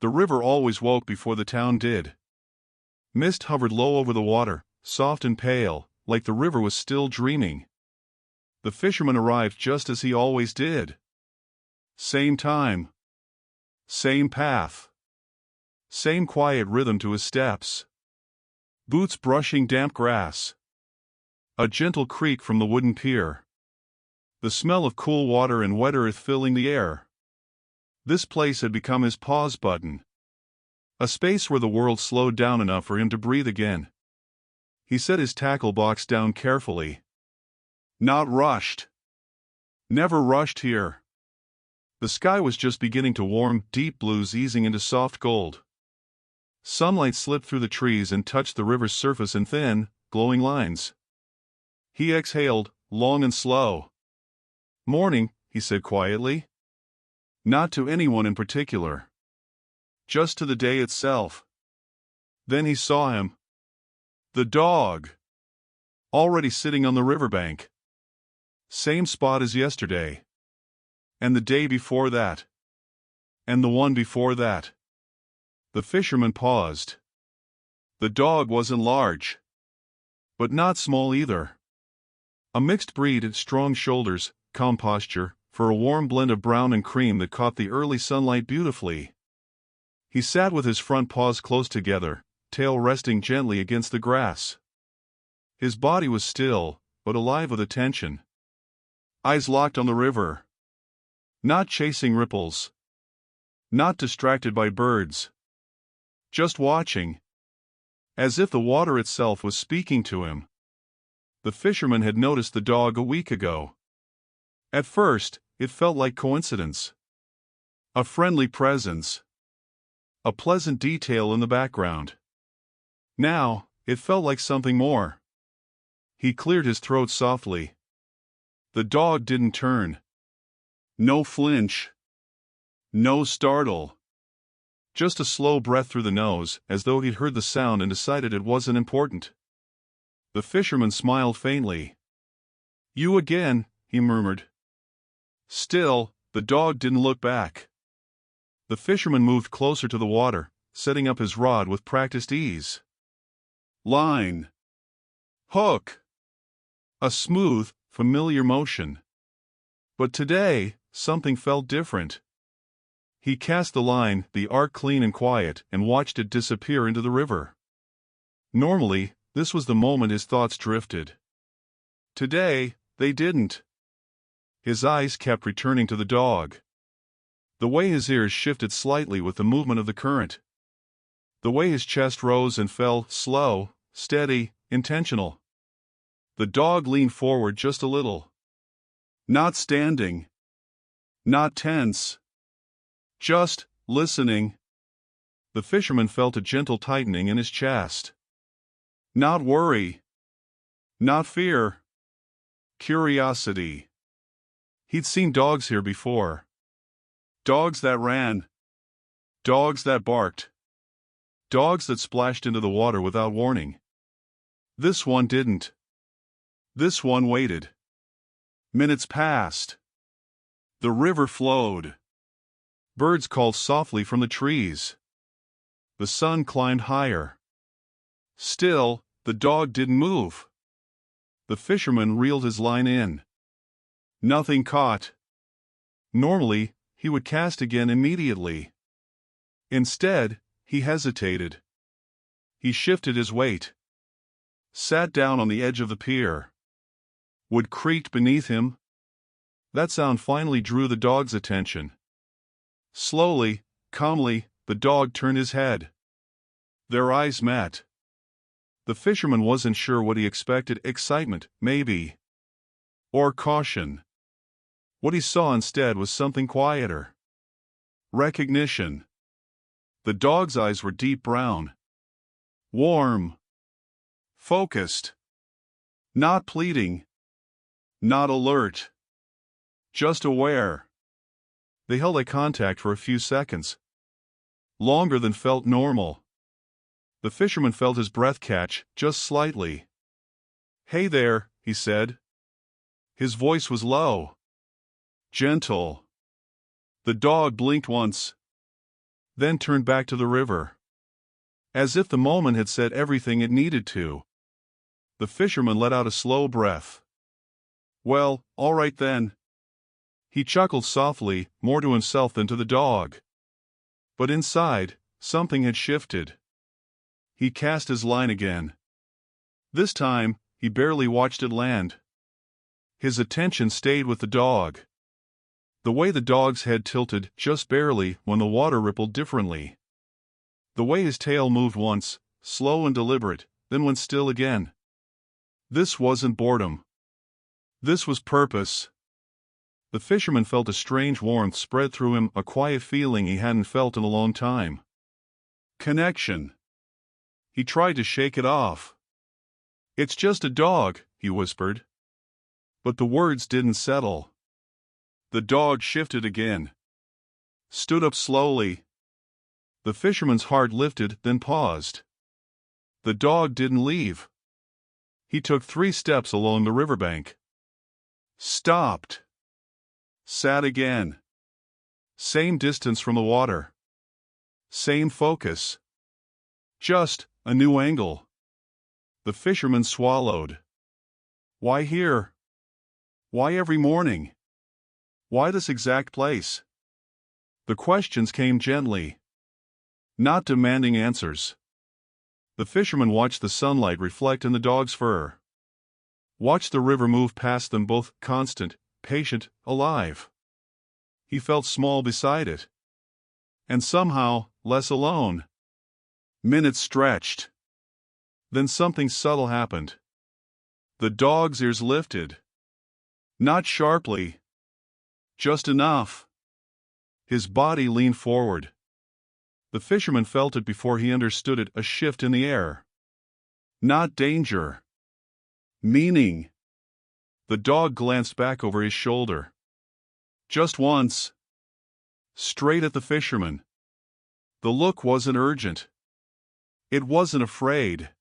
The river always woke before the town did. Mist hovered low over the water, soft and pale, like the river was still dreaming. The fisherman arrived just as he always did. Same time. Same path. Same quiet rhythm to his steps. Boots brushing damp grass. A gentle creak from the wooden pier. The smell of cool water and wet earth filling the air. This place had become his pause button. A space where the world slowed down enough for him to breathe again. He set his tackle box down carefully. Not rushed. Never rushed here. The sky was just beginning to warm, deep blues easing into soft gold. Sunlight slipped through the trees and touched the river's surface in thin, glowing lines. He exhaled, long and slow. "Morning," he said quietly. Not to anyone in particular. Just to the day itself. Then he saw him. The dog. Already sitting on the riverbank. Same spot as yesterday. And the day before that. And the one before that. The fisherman paused. The dog wasn't large. But not small either. A mixed breed had strong shoulders, calm posture, for a warm blend of brown and cream that caught the early sunlight beautifully. He sat with his front paws close together, tail resting gently against the grass. His body was still, but alive with attention. Eyes locked on the river. Not chasing ripples. Not distracted by birds. Just watching. As if the water itself was speaking to him. The fisherman had noticed the dog a week ago. At first, it felt like coincidence. A friendly presence. A pleasant detail in the background. Now, it felt like something more. He cleared his throat softly. The dog didn't turn. No flinch. No startle. Just a slow breath through the nose, as though he'd heard the sound and decided it wasn't important. The fisherman smiled faintly. "You again," he murmured. Still, the dog didn't look back. The fisherman moved closer to the water, setting up his rod with practiced ease. Line. Hook. A smooth, familiar motion. But today, something felt different. He cast the line, the arc clean and quiet, and watched it disappear into the river. Normally, this was the moment his thoughts drifted. Today, they didn't. His eyes kept returning to the dog. The way his ears shifted slightly with the movement of the current. The way his chest rose and fell, slow, steady, intentional. The dog leaned forward just a little. Not standing. Not tense. Just listening. The fisherman felt a gentle tightening in his chest. Not worry. Not fear. Curiosity. He'd seen dogs here before. Dogs that ran. Dogs that barked. Dogs that splashed into the water without warning. This one didn't. This one waited. Minutes passed. The river flowed. Birds called softly from the trees. The sun climbed higher. Still, the dog didn't move. The fisherman reeled his line in. Nothing caught. Normally, he would cast again immediately. Instead, he hesitated. He shifted his weight. Sat down on the edge of the pier. Wood creaked beneath him. That sound finally drew the dog's attention. Slowly, calmly, the dog turned his head. Their eyes met. The fisherman wasn't sure what he expected. Excitement, maybe. Or caution. What he saw instead was something quieter. Recognition. The dog's eyes were deep brown. Warm. Focused. Not pleading. Not alert. Just aware. They held eye contact for a few seconds. Longer than felt normal. The fisherman felt his breath catch, just slightly. "Hey there," he said. His voice was low. Gentle. The dog blinked once. then turned back to the river. As if the moment had said everything it needed to. The fisherman let out a slow breath. "Well, all right then." He chuckled softly, more to himself than to the dog. But inside, something had shifted. He cast his line again. This time, he barely watched it land. His attention stayed with the dog. The way the dog's head tilted just barely when the water rippled differently. The way his tail moved once, slow and deliberate, then went still again. This wasn't boredom. This was purpose. The fisherman felt a strange warmth spread through him, a quiet feeling he hadn't felt in a long time. Connection. He tried to shake it off. "It's just a dog," he whispered. But the words didn't settle. The dog shifted again. Stood up slowly. The fisherman's heart lifted, then paused. The dog didn't leave. He took 3 steps along the riverbank. Stopped. Sat again. Same distance from the water. Same focus. Just a new angle. The fisherman swallowed. Why here? Why every morning? Why this exact place? The questions came gently, not demanding answers. The fisherman watched the sunlight reflect in the dog's fur. Watched the river move past them, both constant, patient, alive. He felt small beside it. And somehow, less alone. Minutes stretched. Then something subtle happened. The dog's ears lifted. Not sharply. Just enough. His body leaned forward. The fisherman felt it before he understood it, a shift in the air. Not danger. Meaning. The dog glanced back over his shoulder. Just once. Straight at the fisherman. The look wasn't urgent. It wasn't afraid.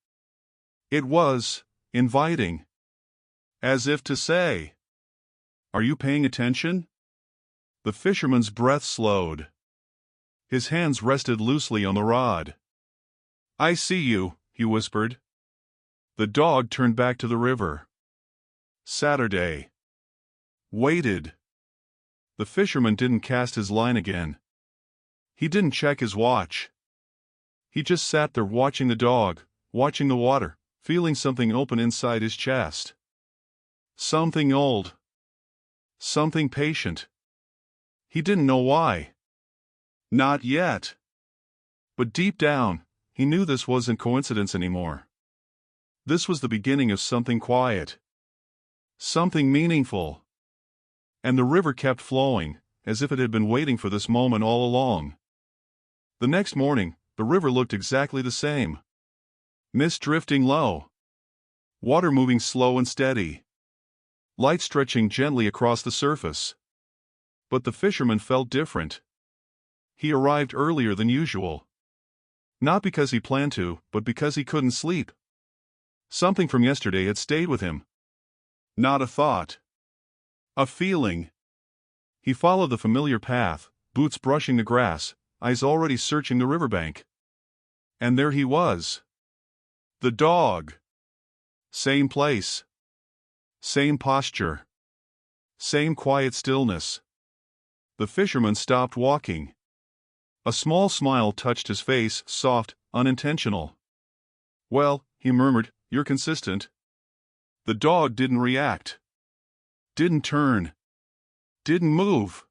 It was inviting. As if to say, "Are you paying attention?" The fisherman's breath slowed. His hands rested loosely on the rod. "I see you," he whispered. The dog turned back to the river. Saturday. Waited. The fisherman didn't cast his line again. He didn't check his watch. He just sat there watching the dog, watching the water, feeling something open inside his chest. Something old. Something patient. He didn't know why. Not yet. But deep down, he knew this wasn't coincidence anymore. This was the beginning of something quiet. Something meaningful. And the river kept flowing, as if it had been waiting for this moment all along. The next morning, the river looked exactly the same. Mist drifting low. Water moving slow and steady. Light stretching gently across the surface. But the fisherman felt different. He arrived earlier than usual. Not because he planned to, but because he couldn't sleep. Something from yesterday had stayed with him. Not a thought. A feeling. He followed the familiar path, boots brushing the grass, eyes already searching the riverbank. And there he was. The dog. Same place. Same posture. Same quiet stillness. The fisherman stopped walking. A small smile touched his face, soft, unintentional. "Well," he murmured, "you're consistent." The dog didn't react. Didn't turn. Didn't move.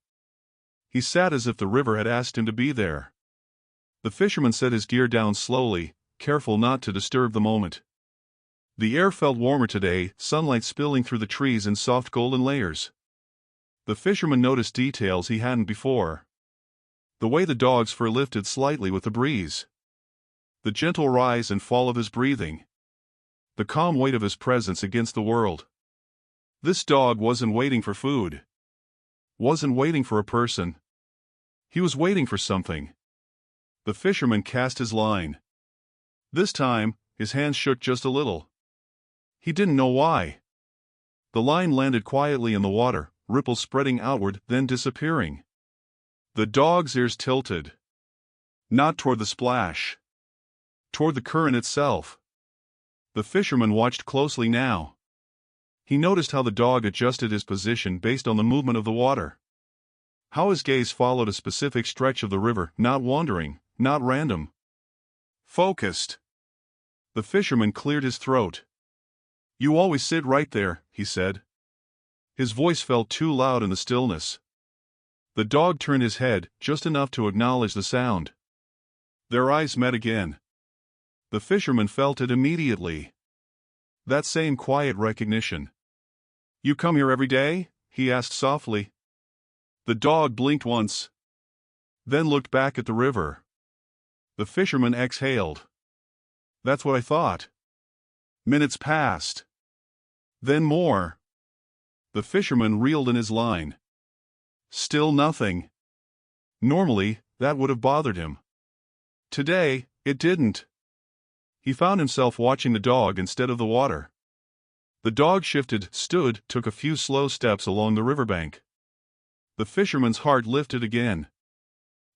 He sat as if the river had asked him to be there. The fisherman set his gear down slowly, careful not to disturb the moment. The air felt warmer today, sunlight spilling through the trees in soft golden layers. The fisherman noticed details he hadn't before. The way the dog's fur lifted slightly with the breeze. The gentle rise and fall of his breathing. The calm weight of his presence against the world. This dog wasn't waiting for food. Wasn't waiting for a person. He was waiting for something. The fisherman cast his line. This time, his hands shook just a little. He didn't know why. The line landed quietly in the water, ripples spreading outward, then disappearing. The dog's ears tilted. Not toward the splash. Toward the current itself. The fisherman watched closely now. He noticed how the dog adjusted his position based on the movement of the water. How his gaze followed a specific stretch of the river, not wandering, not random. Focused. The fisherman cleared his throat. "You always sit right there," he said. His voice felt too loud in the stillness. The dog turned his head, just enough to acknowledge the sound. Their eyes met again. The fisherman felt it immediately. That same quiet recognition. "You come here every day?" he asked softly. The dog blinked once, then looked back at the river. The fisherman exhaled. "That's what I thought." Minutes passed. Then more. The fisherman reeled in his line. Still nothing. Normally, that would have bothered him. Today, it didn't. He found himself watching the dog instead of the water. The dog shifted, stood, took a few slow steps along the riverbank. The fisherman's heart lifted again.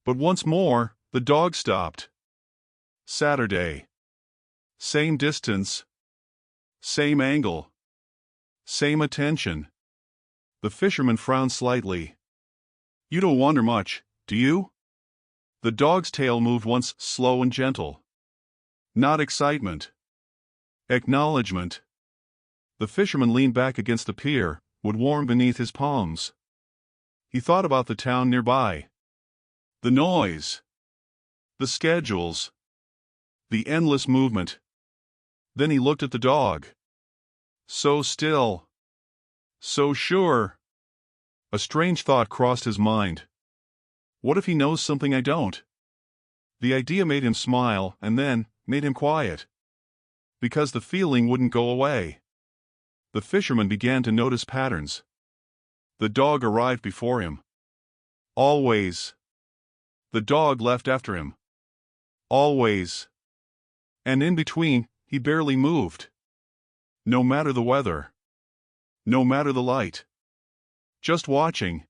But once more, the dog stopped. Saturday. Same distance. Same angle. Same attention. The fisherman frowned slightly. "You don't wonder much, do you?" The dog's tail moved once, slow and gentle. Not excitement. Acknowledgement. The fisherman leaned back against the pier, wood warm beneath his palms. He thought about the town nearby. The noise. The schedules. The endless movement. Then he looked at the dog. So still. So sure. A strange thought crossed his mind. What if he knows something I don't? The idea made him smile, and then made him quiet. Because the feeling wouldn't go away. The fisherman began to notice patterns. The dog arrived before him. Always. The dog left after him. Always. And in between, he barely moved. No matter the weather. No matter the light. Just watching.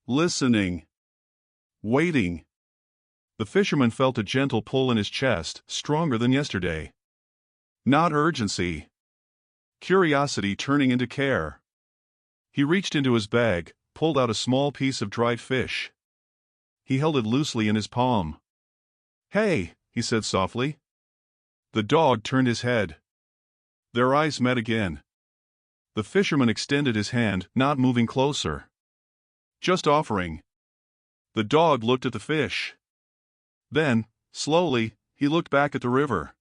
Listening. Waiting. The fisherman felt a gentle pull in his chest, stronger than yesterday. Not urgency. Curiosity turning into care. He reached into his bag, pulled out a small piece of dried fish. He held it loosely in his palm. "Hey," he said softly. The dog turned his head. Their eyes met again. The fisherman extended his hand, not moving closer. Just offering. The dog looked at the fish. Then, slowly, he looked back at the river.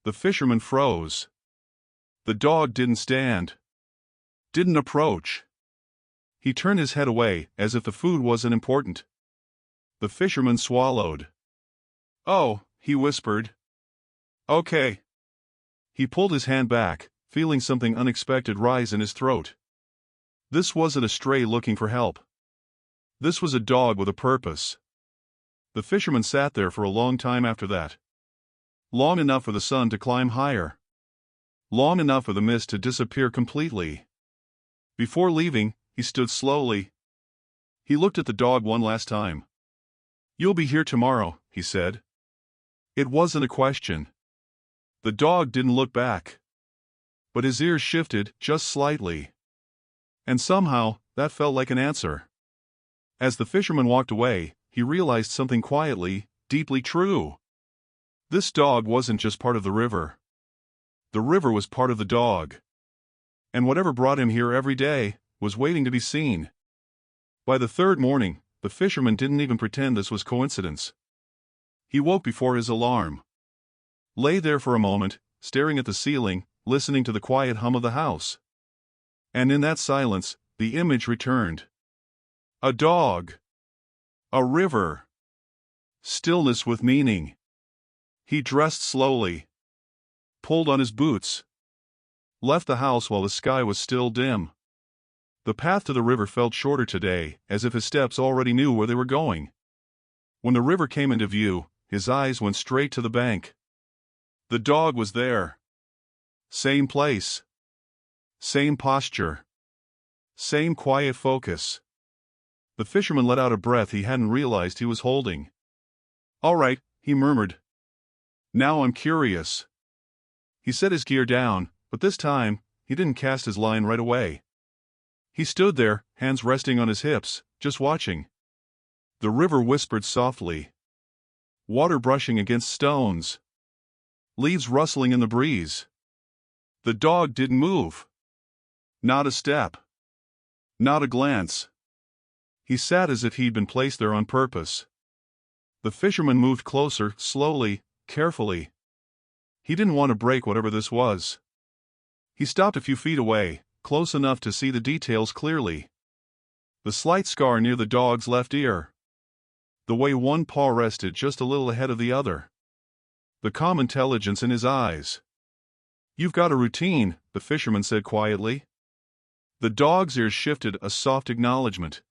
The fisherman froze. The dog didn't stand. Didn't approach. He turned his head away, as if the food wasn't important. The fisherman swallowed. "Oh," he whispered. "Okay." He pulled his hand back, feeling something unexpected rise in his throat. This wasn't a stray looking for help. This was a dog with a purpose. The fisherman sat there for a long time after that. Long enough for the sun to climb higher. Long enough for the mist to disappear completely. Before leaving, he stood slowly. He looked at the dog one last time. "You'll be here tomorrow," he said. It wasn't a question. The dog didn't look back. But his ears shifted, just slightly. And somehow, that felt like an answer. As the fisherman walked away, he realized something quietly, deeply true. This dog wasn't just part of the river. The river was part of the dog. And whatever brought him here every day, was waiting to be seen. By the third morning, the fisherman didn't even pretend this was coincidence. He woke before his alarm. Lay there for a moment, staring at the ceiling, listening to the quiet hum of the house. And in that silence, the image returned. A dog. A river. Stillness with meaning. He dressed slowly. Pulled on his boots. Left the house while the sky was still dim. The path to the river felt shorter today, as if his steps already knew where they were going. When the river came into view, his eyes went straight to the bank. The dog was there. Same place. Same posture. Same quiet focus. The fisherman let out a breath he hadn't realized he was holding. All right, he murmured. Now I'm curious. He set his gear down, but this time, he didn't cast his line right away. He stood there, hands resting on his hips, just watching. The river whispered softly. Water brushing against stones. Leaves rustling in the breeze. The dog didn't move. Not a step. Not a glance. He sat as if he'd been placed there on purpose. The fisherman moved closer, slowly, carefully. He didn't want to break whatever this was. He stopped a few feet away, close enough to see the details clearly. The slight scar near the dog's left ear. The way one paw rested just a little ahead of the other. The calm intelligence in his eyes. You've got a routine, the fisherman said quietly. The dog's ears shifted a soft acknowledgement.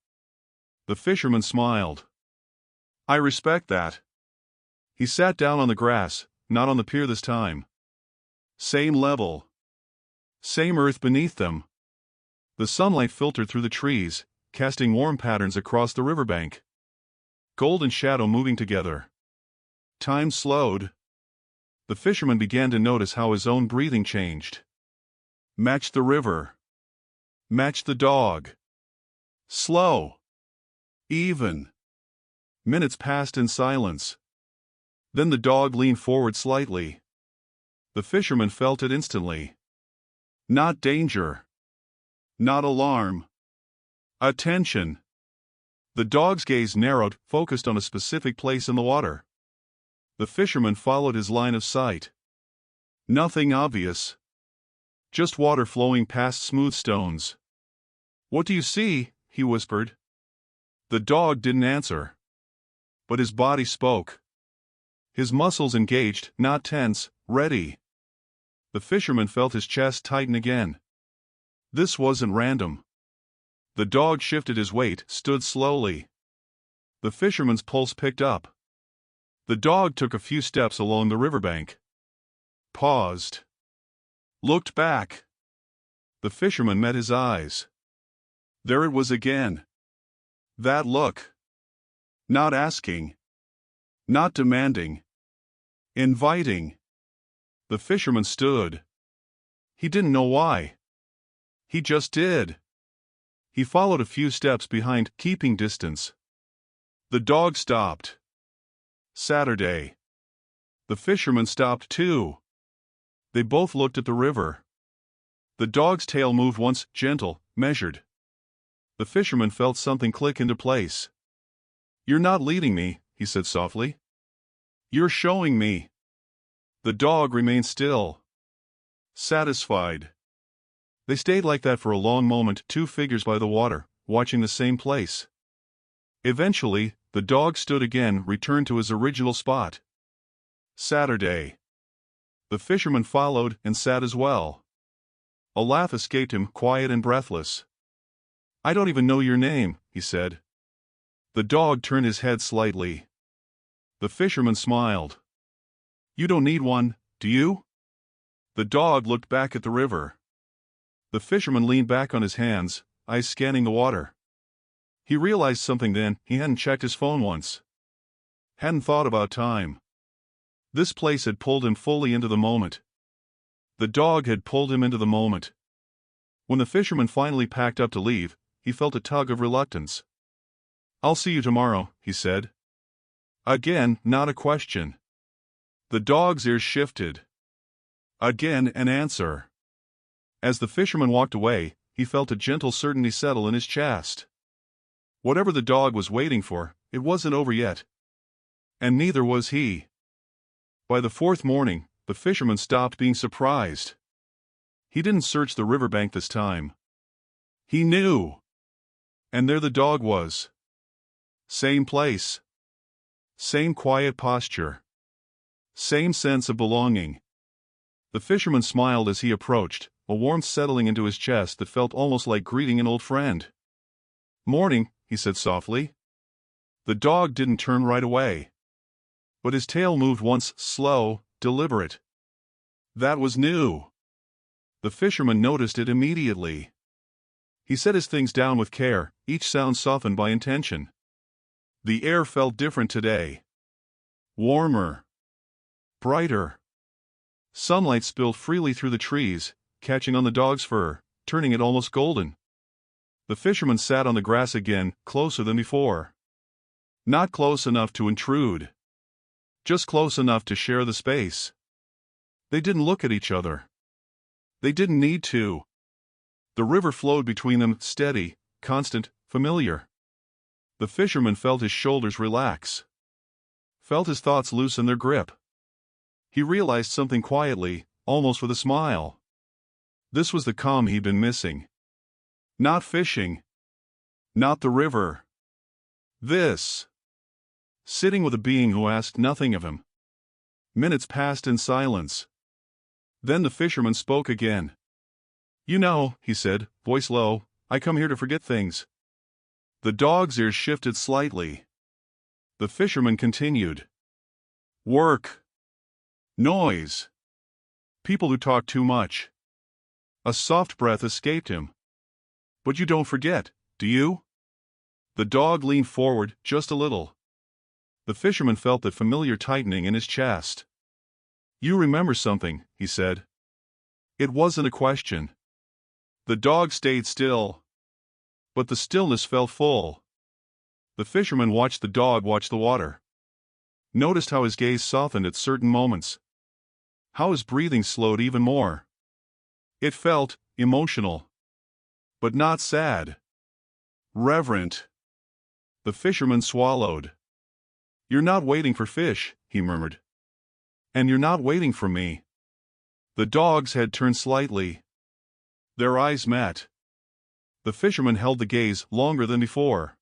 The fisherman smiled. I respect that. He sat down on the grass, not on the pier this time. Same level. Same earth beneath them. The sunlight filtered through the trees, casting warm patterns across the riverbank. Gold and shadow moving together. Time slowed. The fisherman began to notice how his own breathing changed. Matched the river. Matched the dog. Slow. Even. Minutes passed in silence. Then the dog leaned forward slightly. The fisherman felt it instantly. Not danger. Not alarm. Attention. The dog's gaze narrowed, focused on a specific place in the water. The fisherman followed his line of sight. Nothing obvious. Just water flowing past smooth stones. What do you see? He whispered. The dog didn't answer. But his body spoke. His muscles engaged, not tense, ready. The fisherman felt his chest tighten again. This wasn't random. The dog shifted his weight, stood slowly. The fisherman's pulse picked up. The dog took a few steps along the riverbank. Paused. Looked back. The fisherman met his eyes. There it was again. That look. Not asking. Not demanding. Inviting. The fisherman stood. He didn't know why. He just did. He followed a few steps behind, keeping distance. The dog stopped. Saturday. The fisherman stopped too. They both looked at the river. The dog's tail moved once, gentle, measured. The fisherman felt something click into place. You're not leading me, he said softly. You're showing me. The dog remained still. Satisfied. They stayed like that for a long moment, two figures by the water, watching the same place. Eventually, the dog stood again, returned to his original spot. Saturday. The fisherman followed and sat as well. A laugh escaped him, quiet and breathless. I don't even know your name, he said. The dog turned his head slightly. The fisherman smiled. You don't need one, do you? The dog looked back at the river. The fisherman leaned back on his hands, eyes scanning the water. He realized something then. He hadn't checked his phone once. Hadn't thought about time. This place had pulled him fully into the moment. The dog had pulled him into the moment. When the fisherman finally packed up to leave, he felt a tug of reluctance. I'll see you tomorrow, he said. Again, not a question. The dog's ears shifted. Again, an answer. As the fisherman walked away, he felt a gentle certainty settle in his chest. Whatever the dog was waiting for, it wasn't over yet. And neither was he. By the fourth morning, the fisherman stopped being surprised. He didn't search the riverbank this time. He knew. And there the dog was. Same place. Same quiet posture. Same sense of belonging. The fisherman smiled as he approached, a warmth settling into his chest that felt almost like greeting an old friend. Morning, he said softly. The dog didn't turn right away. But his tail moved once, slow, deliberate. That was new. The fisherman noticed it immediately. He set his things down with care, each sound softened by intention. The air felt different today. Warmer. Brighter. Sunlight spilled freely through the trees, catching on the dog's fur, turning it almost golden. The fisherman sat on the grass again, closer than before. Not close enough to intrude. Just close enough to share the space. They didn't look at each other. They didn't need to. The river flowed between them, steady, constant, familiar. The fisherman felt his shoulders relax. Felt his thoughts loosen their grip. He realized something quietly, almost with a smile. This was the calm he'd been missing. Not fishing. Not the river. This. Sitting with a being who asked nothing of him. Minutes passed in silence. Then the fisherman spoke again. "You know," he said, voice low, "I come here to forget things." The dog's ears shifted slightly. The fisherman continued. Work. Noise. People who talk too much. A soft breath escaped him. "But you don't forget, do you?" The dog leaned forward just a little. The fisherman felt that familiar tightening in his chest. "You remember something," he said. It wasn't a question. The dog stayed still. But the stillness felt full. The fisherman watched the dog watch the water. Noticed how his gaze softened at certain moments. How his breathing slowed even more. It felt emotional. But not sad. Reverent. The fisherman swallowed. "You're not waiting for fish," he murmured. "And you're not waiting for me." The dog's head turned slightly. Their eyes met. The fisherman held the gaze longer than before.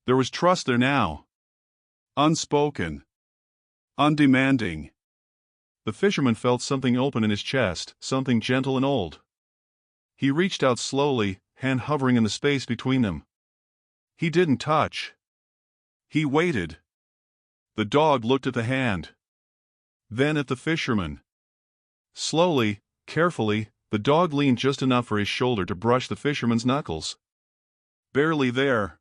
There was trust there now. Unspoken. Undemanding. The fisherman felt something open in his chest, something gentle and old. He reached out slowly, hand hovering in the space between them. He didn't touch. He waited. The dog looked at the hand. Then at the fisherman. Slowly, carefully, the dog leaned just enough for his shoulder to brush the fisherman's knuckles. Barely there.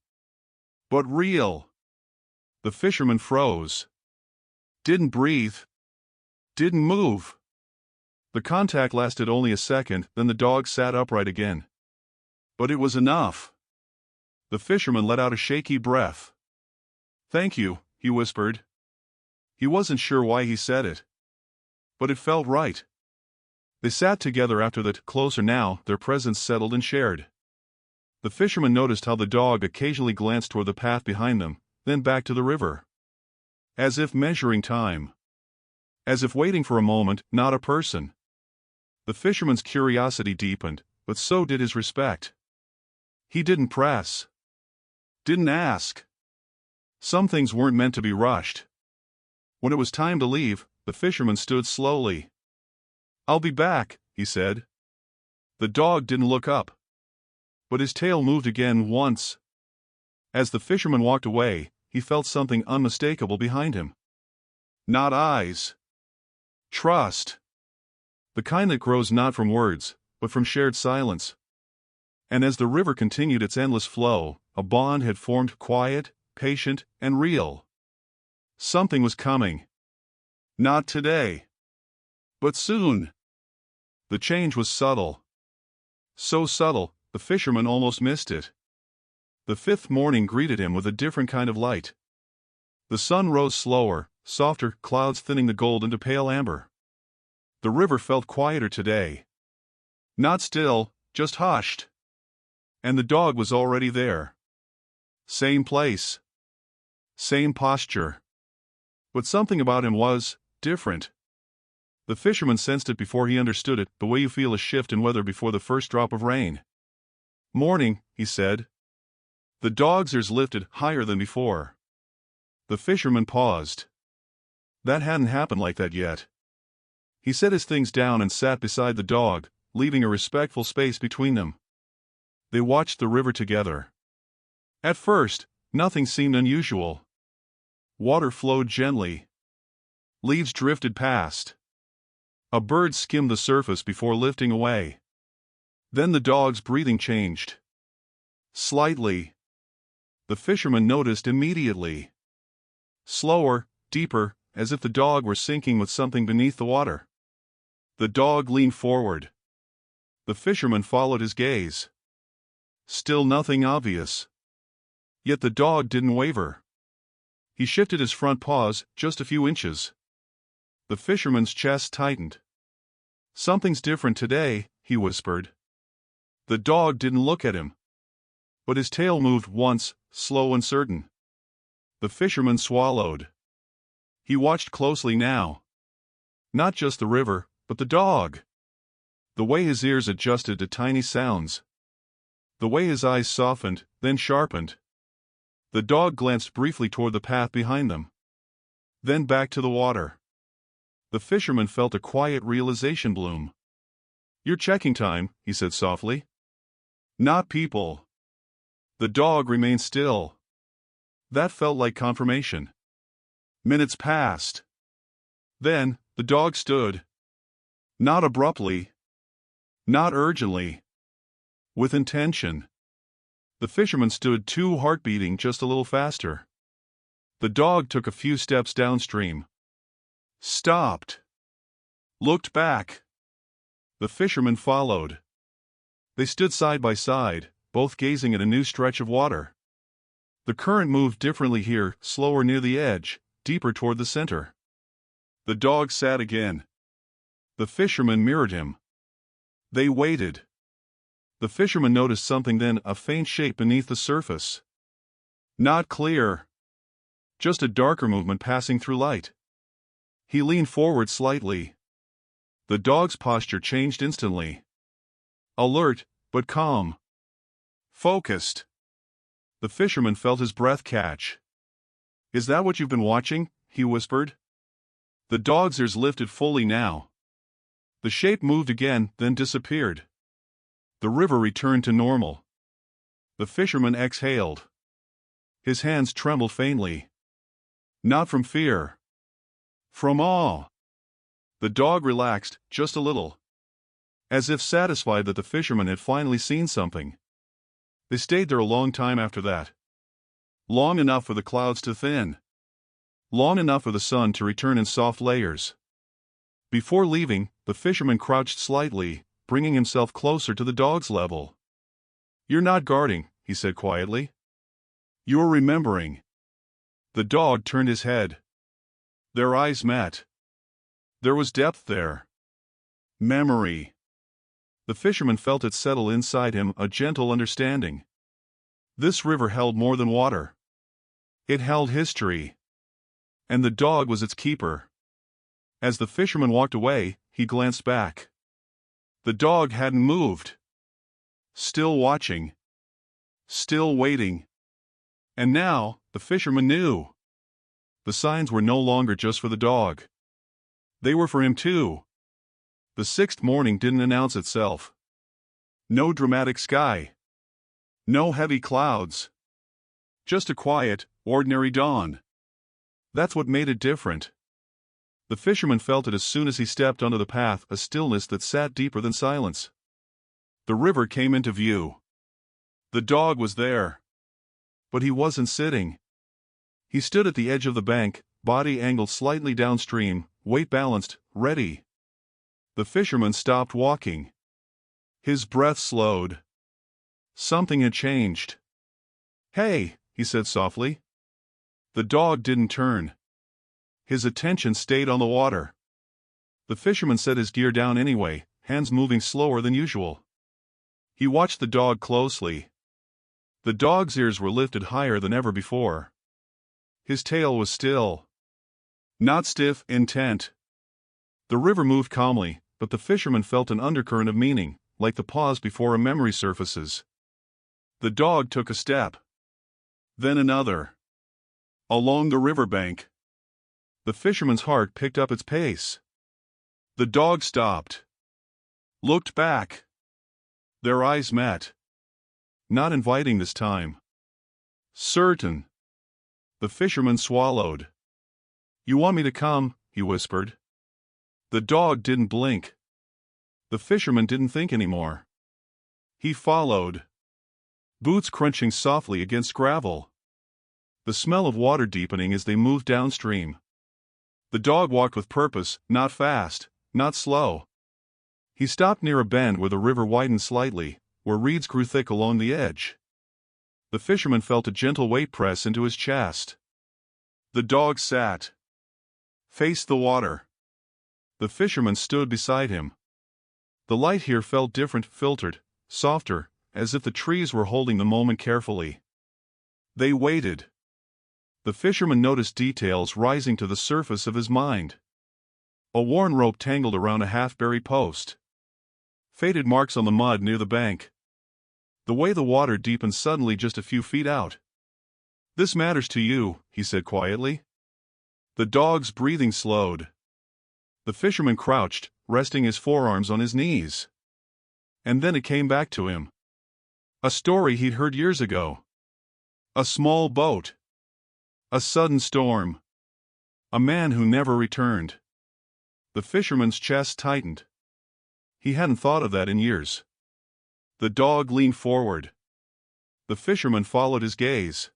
But real. The fisherman froze. Didn't breathe. Didn't move. The contact lasted only a second, then the dog sat upright again. But it was enough. The fisherman let out a shaky breath. "Thank you," he whispered. He wasn't sure why he said it. But it felt right. They sat together after that, closer now, their presence settled and shared. The fisherman noticed how the dog occasionally glanced toward the path behind them, then back to the river. As if measuring time. As if waiting for a moment, not a person. The fisherman's curiosity deepened, but so did his respect. He didn't press. Didn't ask. Some things weren't meant to be rushed. When it was time to leave, the fisherman stood slowly. "I'll be back," he said. The dog didn't look up. But his tail moved again once. As the fisherman walked away, he felt something unmistakable behind him. Not eyes. Trust. The kind that grows not from words, but from shared silence. And as the river continued its endless flow, a bond had formed, quiet, patient, and real. Something was coming. Not today. But soon. The change was subtle. So subtle, the fisherman almost missed it. The fifth morning greeted him with a different kind of light. The sun rose slower, softer, clouds thinning the gold into pale amber. The river felt quieter today. Not still, just hushed. And the dog was already there. Same place. Same posture. But something about him was different. The fisherman sensed it before he understood it, the way you feel a shift in weather before the first drop of rain. "Morning," he said. The dog's ears lifted higher than before. The fisherman paused. That hadn't happened like that yet. He set his things down and sat beside the dog, leaving a respectful space between them. They watched the river together. At first, nothing seemed unusual. Water flowed gently. Leaves drifted past. A bird skimmed the surface before lifting away. Then the dog's breathing changed. Slightly. The fisherman noticed immediately. Slower, deeper, as if the dog were sinking with something beneath the water. The dog leaned forward. The fisherman followed his gaze. Still nothing obvious. Yet the dog didn't waver. He shifted his front paws just a few inches. The fisherman's chest tightened. "Something's different today," he whispered. The dog didn't look at him. But his tail moved once, slow and certain. The fisherman swallowed. He watched closely now. Not just the river, but the dog. The way his ears adjusted to tiny sounds. The way his eyes softened, then sharpened. The dog glanced briefly toward the path behind them. Then back to the water. The fisherman felt a quiet realization bloom. "You're checking time," he said softly. "Not people." The dog remained still. That felt like confirmation. Minutes passed. Then, the dog stood. Not abruptly. Not urgently. With intention. The fisherman stood too, heart beating just a little faster. The dog took a few steps downstream. Stopped. Looked back. The fisherman followed. They stood side by side, both gazing at a new stretch of water. The current moved differently here, slower near the edge, deeper toward the center. The dog sat again. The fisherman mirrored him. They waited. The fisherman noticed something then, a faint shape beneath the surface. Not clear. Just a darker movement passing through light. He leaned forward slightly. The dog's posture changed instantly. Alert, but calm. Focused. The fisherman felt his breath catch. "Is that what you've been watching?" he whispered. The dog's ears lifted fully now. The shape moved again, then disappeared. The river returned to normal. The fisherman exhaled. His hands trembled faintly. Not from fear. From awe. The dog relaxed, just a little. As if satisfied that the fisherman had finally seen something. They stayed there a long time after that. Long enough for the clouds to thin. Long enough for the sun to return in soft layers. Before leaving, the fisherman crouched slightly, bringing himself closer to the dog's level. "You're not guarding," he said quietly. "You're remembering." The dog turned his head. Their eyes met. There was depth there. Memory. The fisherman felt it settle inside him, a gentle understanding. This river held more than water. It held history. And the dog was its keeper. As the fisherman walked away, he glanced back. The dog hadn't moved. Still watching. Still waiting. And now, the fisherman knew. The signs were no longer just for the dog. They were for him too. The sixth morning didn't announce itself. No dramatic sky. No heavy clouds. Just a quiet, ordinary dawn. That's what made it different. The fisherman felt it as soon as he stepped onto the path, a stillness that sat deeper than silence. The river came into view. The dog was there. But he wasn't sitting. He stood at the edge of the bank, body angled slightly downstream, weight balanced, ready. The fisherman stopped walking. His breath slowed. Something had changed. "Hey," he said softly. The dog didn't turn. His attention stayed on the water. The fisherman set his gear down anyway, hands moving slower than usual. He watched the dog closely. The dog's ears were lifted higher than ever before. His tail was still. Not stiff, intent. The river moved calmly, but the fisherman felt an undercurrent of meaning, like the pause before a memory surfaces. The dog took a step. Then another. Along the riverbank. The fisherman's heart picked up its pace. The dog stopped. Looked back. Their eyes met. Not inviting this time. Certain. The fisherman swallowed. "You want me to come?" he whispered. The dog didn't blink. The fisherman didn't think anymore. He followed. Boots crunching softly against gravel. The smell of water deepening as they moved downstream. The dog walked with purpose, not fast, not slow. He stopped near a bend where the river widened slightly, where reeds grew thick along the edge. The fisherman felt a gentle weight press into his chest. The dog sat, faced the water. The fisherman stood beside him. The light here felt different, filtered, softer, as if the trees were holding the moment carefully. They waited. The fisherman noticed details rising to the surface of his mind. A worn rope tangled around a half-buried post. Faded marks on the mud near the bank. The way the water deepened suddenly just a few feet out. "This matters to you," he said quietly. The dog's breathing slowed. The fisherman crouched, resting his forearms on his knees. And then it came back to him. A story he'd heard years ago. A small boat. A sudden storm. A man who never returned. The fisherman's chest tightened. He hadn't thought of that in years. The dog leaned forward. The fisherman followed his gaze.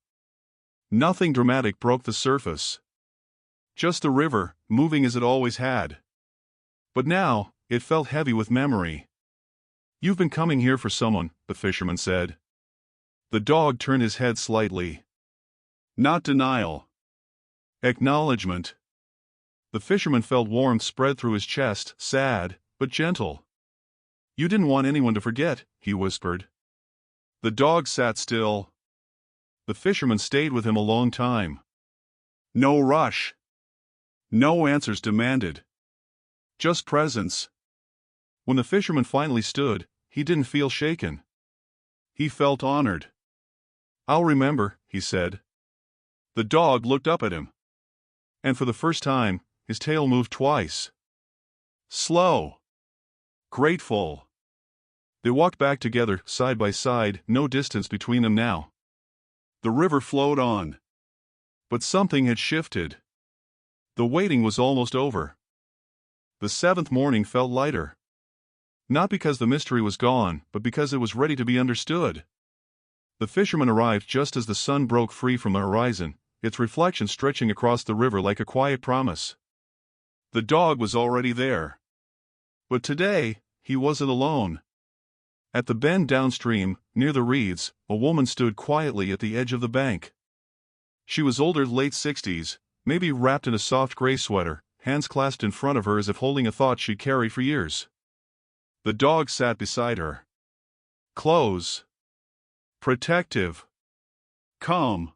Nothing dramatic broke the surface. Just the river, moving as it always had. But now, it felt heavy with memory. "You've been coming here for someone," the fisherman said. The dog turned his head slightly. Not denial. Acknowledgement. The fisherman felt warmth spread through his chest, sad, but gentle. "You didn't want anyone to forget," he whispered. The dog sat still. The fisherman stayed with him a long time. No rush. No answers demanded. Just presence. When the fisherman finally stood, he didn't feel shaken. He felt honored. "I'll remember," he said. The dog looked up at him. And for the first time, his tail moved twice. Slow. Grateful. They walked back together, side by side, no distance between them now. The river flowed on. But something had shifted. The waiting was almost over. The seventh morning felt lighter. Not because the mystery was gone, but because it was ready to be understood. The fisherman arrived just as the sun broke free from the horizon, its reflection stretching across the river like a quiet promise. The dog was already there. But today, he wasn't alone. At the bend downstream, near the reeds, a woman stood quietly at the edge of the bank. She was older, late 60s, maybe wrapped in a soft gray sweater, hands clasped in front of her as if holding a thought she'd carried for years. The dog sat beside her. Close. Protective. Calm.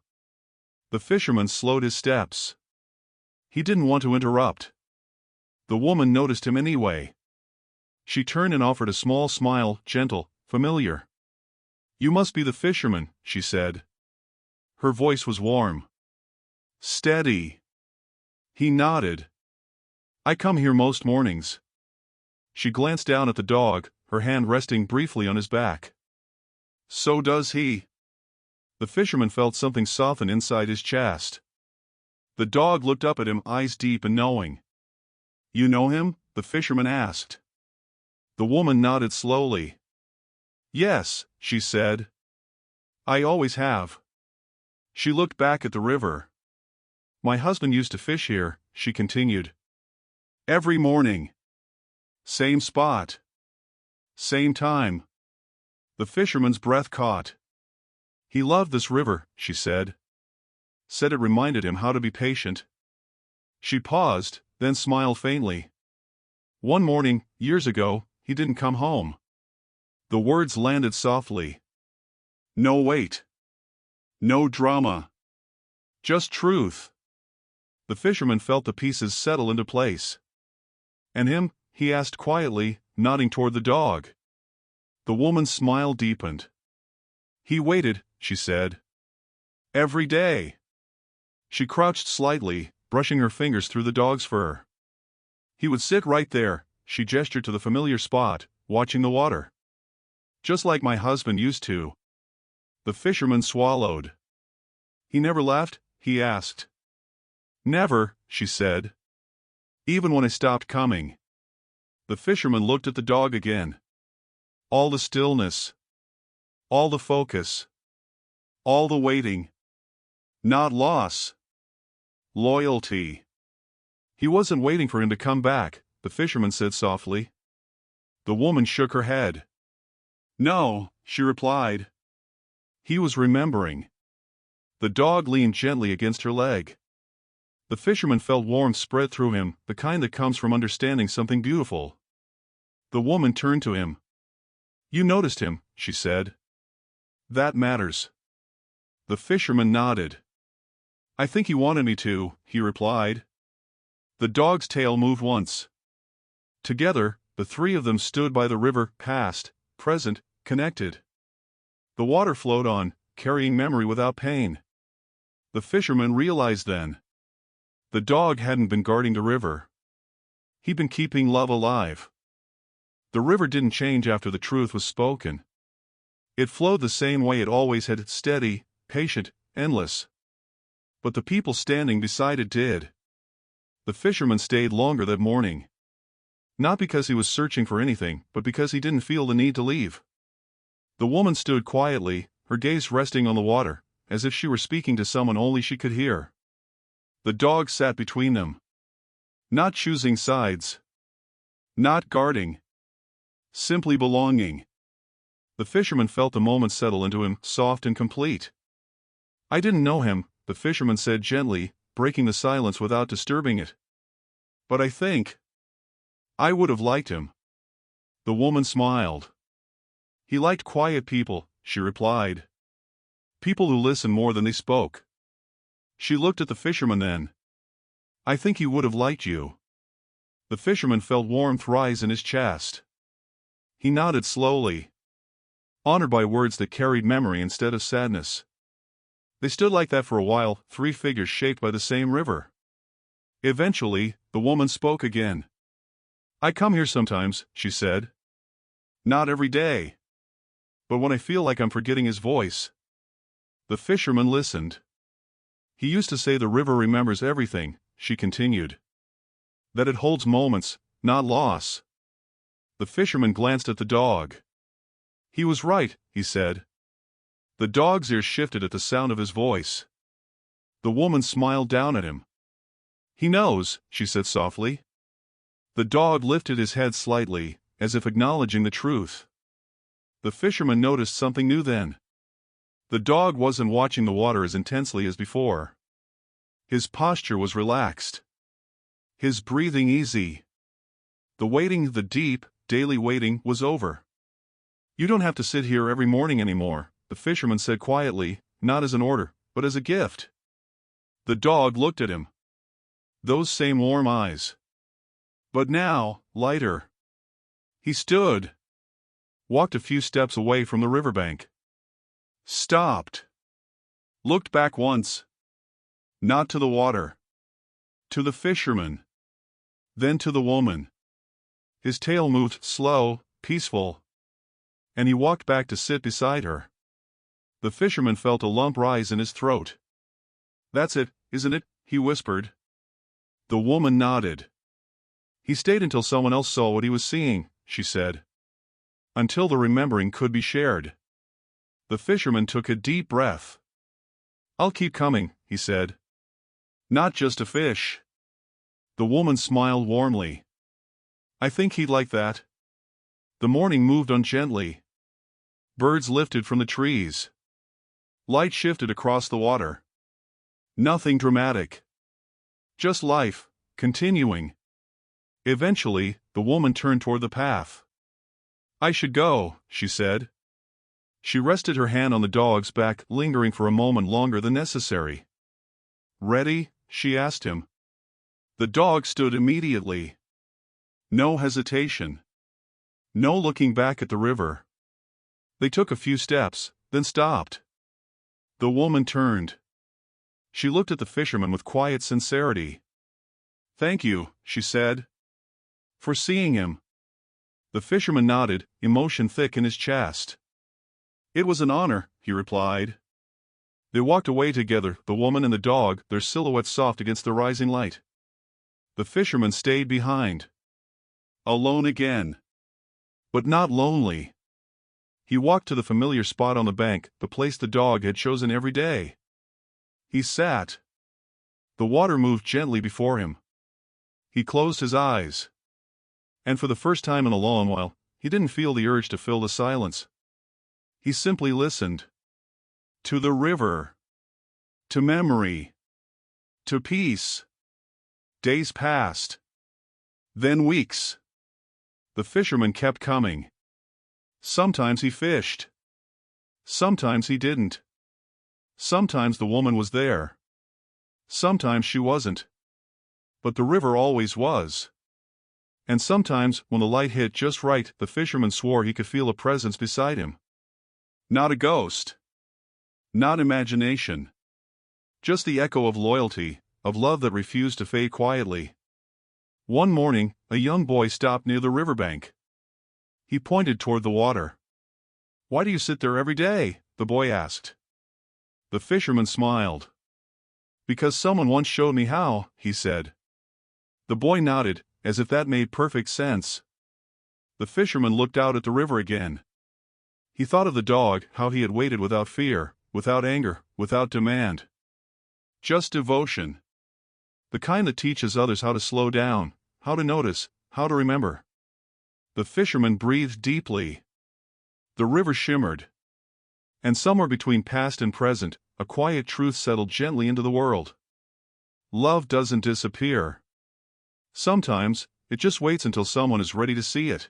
The fisherman slowed his steps. He didn't want to interrupt. The woman noticed him anyway. She turned and offered a small smile, gentle, familiar. "You must be the fisherman," she said. Her voice was warm. Steady. He nodded. "I come here most mornings." She glanced down at the dog, her hand resting briefly on his back. "So does he." The fisherman felt something soften inside his chest. The dog looked up at him, eyes deep and knowing. "You know him?" the fisherman asked. The woman nodded slowly. "Yes," she said. "I always have." She looked back at the river. "My husband used to fish here," she continued. "Every morning. Same spot. Same time." The fisherman's breath caught. "He loved this river," she said. Said it reminded him how to be patient. She paused, then smiled faintly. "One morning, years ago, he didn't come home." The words landed softly. No weight. No drama. Just truth. The fisherman felt the pieces settle into place. "And him?" he asked quietly, nodding toward the dog. The woman's smile deepened. "He waited," she said. "Every day." She crouched slightly, brushing her fingers through the dog's fur. "He would sit right there," she gestured to the familiar spot, watching the water. "Just like my husband used to." The fisherman swallowed. "He never left?" he asked. "Never," she said. "Even when I stopped coming." The fisherman looked at the dog again. All the stillness. All the focus. All the waiting. Not loss. Loyalty. He wasn't waiting for him to come back, the fisherman said softly. The woman shook her head. No, she replied. He was remembering. The dog leaned gently against her leg. The fisherman felt warmth spread through him, the kind that comes from understanding something beautiful. The woman turned to him. You noticed him, she said. That matters. The fisherman nodded. I think he wanted me to, he replied. The dog's tail moved once. Together, the three of them stood by the river, past, present, connected. The water flowed on, carrying memory without pain. The fisherman realized then. The dog hadn't been guarding the river. He'd been keeping love alive. The river didn't change after the truth was spoken. It flowed the same way it always had, steady, patient, endless. But the people standing beside it did. The fisherman stayed longer that morning. Not because he was searching for anything, but because he didn't feel the need to leave. The woman stood quietly, her gaze resting on the water, as if she were speaking to someone only she could hear. The dog sat between them. Not choosing sides. Not guarding. Simply belonging. The fisherman felt the moment settle into him, soft and complete. I didn't know him, the fisherman said gently, breaking the silence without disturbing it. But I think I would have liked him. The woman smiled. He liked quiet people, she replied. People who listened more than they spoke. She looked at the fisherman then. I think he would have liked you. The fisherman felt warmth rise in his chest. He nodded slowly, honored by words that carried memory instead of sadness. They stood like that for a while, three figures shaped by the same river. Eventually, the woman spoke again. I come here sometimes, she said. Not every day. But when I feel like I'm forgetting his voice. The fisherman listened. He used to say the river remembers everything, she continued. That it holds moments, not loss. The fisherman glanced at the dog. He was right, he said. The dog's ears shifted at the sound of his voice. The woman smiled down at him. He knows, she said softly. The dog lifted his head slightly, as if acknowledging the truth. The fisherman noticed something new then. The dog wasn't watching the water as intensely as before. His posture was relaxed. His breathing easy. The waiting, the deep, daily waiting, was over. You don't have to sit here every morning anymore, the fisherman said quietly, not as an order, but as a gift. The dog looked at him. Those same warm eyes. But now, lighter. He stood. Walked a few steps away from the riverbank. Stopped. Looked back once. Not to the water. To the fisherman. Then to the woman. His tail moved slow, peaceful. And he walked back to sit beside her. The fisherman felt a lump rise in his throat. That's it, isn't it? He whispered. The woman nodded. He stayed until someone else saw what he was seeing, she said. Until the remembering could be shared. The fisherman took a deep breath. I'll keep coming, he said. Not just a fish. The woman smiled warmly. I think he'd like that. The morning moved on gently. Birds lifted from the trees. Light shifted across the water. Nothing dramatic. Just life, continuing. Eventually, the woman turned toward the path. I should go, she said. She rested her hand on the dog's back, lingering for a moment longer than necessary. Ready? She asked him. The dog stood immediately. No hesitation. No looking back at the river. They took a few steps, then stopped. The woman turned. She looked at the fisherman with quiet sincerity. Thank you, she said. For seeing him. The fisherman nodded, emotion thick in his chest. It was an honor, he replied. They walked away together, the woman and the dog, their silhouettes soft against the rising light. The fisherman stayed behind. Alone again. But not lonely. He walked to the familiar spot on the bank, the place the dog had chosen every day. He sat. The water moved gently before him. He closed his eyes. And for the first time in a long while, he didn't feel the urge to fill the silence. He simply listened. To the river. To memory. To peace. Days passed. Then weeks. The fisherman kept coming. Sometimes he fished. Sometimes he didn't. Sometimes the woman was there. Sometimes she wasn't. But the river always was. And sometimes, when the light hit just right, the fisherman swore he could feel a presence beside him. Not a ghost. Not imagination. Just the echo of loyalty, of love that refused to fade quietly. One morning, a young boy stopped near the riverbank. He pointed toward the water. "Why do you sit there every day?" the boy asked. The fisherman smiled. "Because someone once showed me how," he said. The boy nodded, as if that made perfect sense. The fisherman looked out at the river again. He thought of the dog, how he had waited without fear, without anger, without demand. Just devotion. The kind that teaches others how to slow down, how to notice, how to remember. The fisherman breathed deeply. The river shimmered. And somewhere between past and present, a quiet truth settled gently into the world. Love doesn't disappear. Sometimes, it just waits until someone is ready to see it.